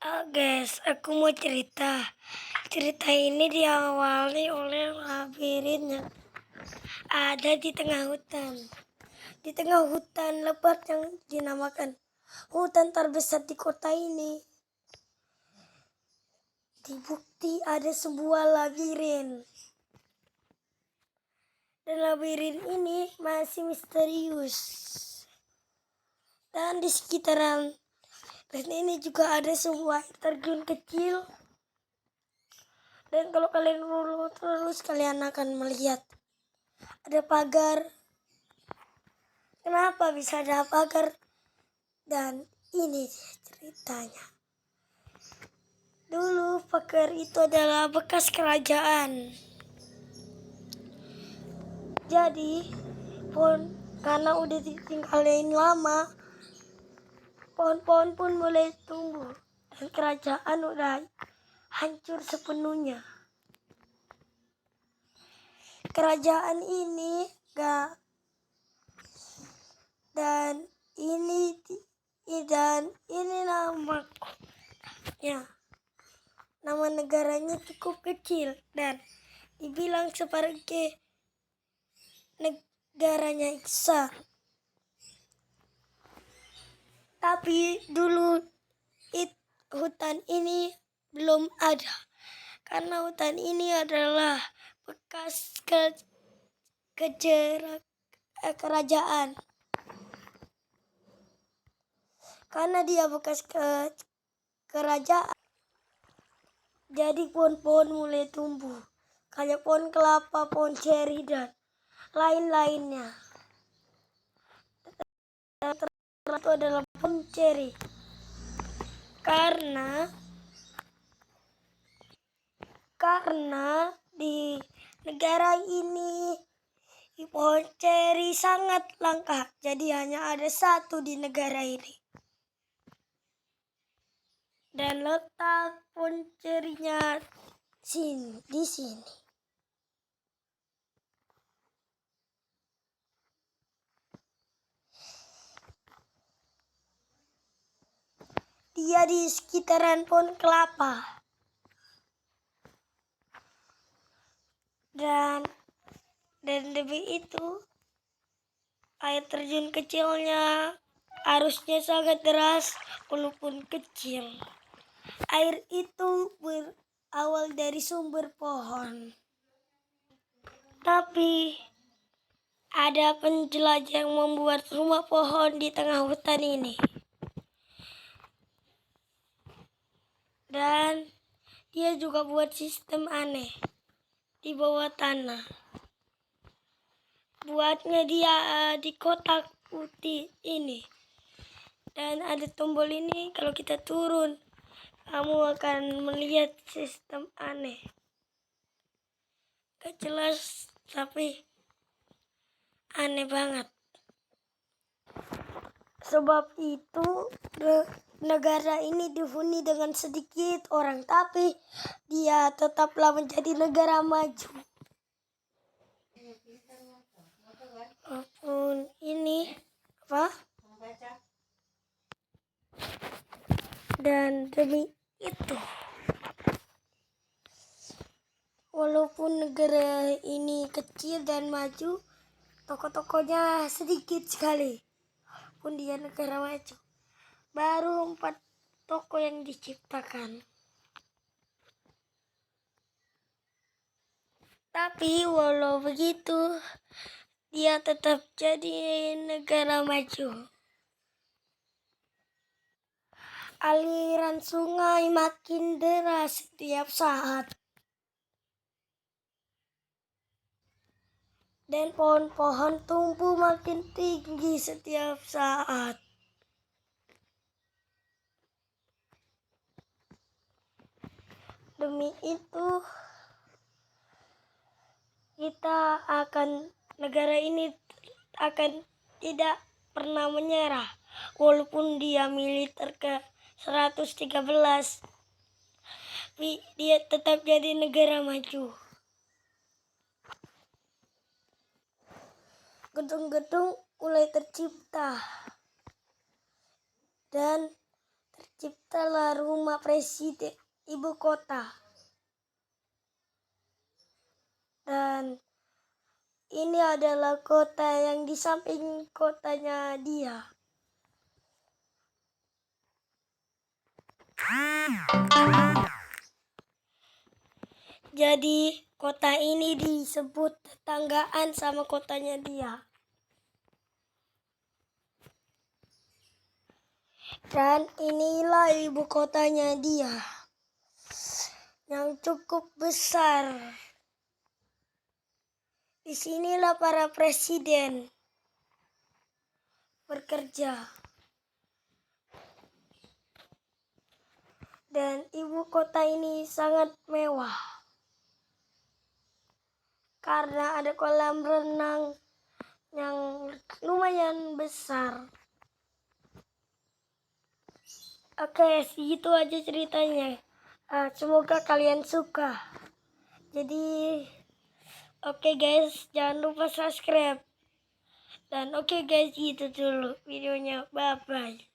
Guys, aku mau cerita. Cerita ini diawali oleh labirin yang ada di tengah hutan. Di tengah hutan lebat yang dinamakan hutan terbesar di kota ini. Di bukti ada sebuah labirin. Dan labirin ini masih misterius. Dan di sekitaran dan ini juga ada sebuah terjun kecil. Dan kalau kalian lurus terus kalian akan melihat ada pagar. Kenapa bisa ada pagar? Dan ini ceritanya. Dulu pagar itu adalah bekas kerajaan. Jadi karena udah ditinggalin lama, pohon-pohon pun mulai tumbuh dan kerajaan udah hancur sepenuhnya. Kerajaan ini dan ini nama negaranya cukup kecil dan dibilang sebagai negaranya besar. Tapi dulu hutan ini belum ada. Karena hutan ini adalah bekas kerajaan. Karena dia bekas kerajaan, jadi pohon-pohon mulai tumbuh. Kayak pohon kelapa, pohon ceri, dan lain-lainnya. Itu adalah pohon ceri. Karena di negara ini pohon ceri sangat langka. Jadi hanya ada satu di negara ini. Dan letak pohon cerinya di sini. Dia di sekitaran pohon kelapa. Dan lebih itu, air terjun kecilnya arusnya sangat deras walaupun kecil. Air itu berawal dari sumber pohon. Tapi ada penjelajah yang membuat rumah pohon di tengah hutan ini. Dan dia juga buat sistem aneh di bawah tanah. Buatnya dia di kotak putih ini. Dan ada tombol ini, kalau kita turun, kamu akan melihat sistem aneh. Gak jelas, tapi aneh banget. Sebab itu negara ini dihuni dengan sedikit orang, tapi dia tetaplah menjadi negara maju. Walaupun ini dan demi itu, walaupun negara ini kecil dan maju, toko-tokonya sedikit sekali. Pun dia negara maju. Baru 4 toko yang diciptakan. Tapi walau begitu, dia tetap jadi negara maju. Aliran sungai makin deras setiap saat. Dan pohon-pohon tumbuh makin tinggi setiap saat. Demi itu, negara ini akan tidak pernah menyerah. Walaupun dia militer ke 113, tapi dia tetap jadi negara maju. Gedung-gedung mulai tercipta dan terciptalah rumah presiden ibu kota. Dan ini adalah kota yang di samping kotanya dia. Jadi kota ini disebut tetanggaan sama kotanya dia. Dan inilah ibu kotanya dia yang cukup besar. Disinilah para presiden bekerja. Dan ibu kota ini sangat mewah. Karena ada kolam renang yang lumayan besar. Oke, segitu aja ceritanya. Semoga kalian suka. Jadi, oke guys, jangan lupa subscribe. Dan oke guys, gitu dulu videonya. Bye-bye.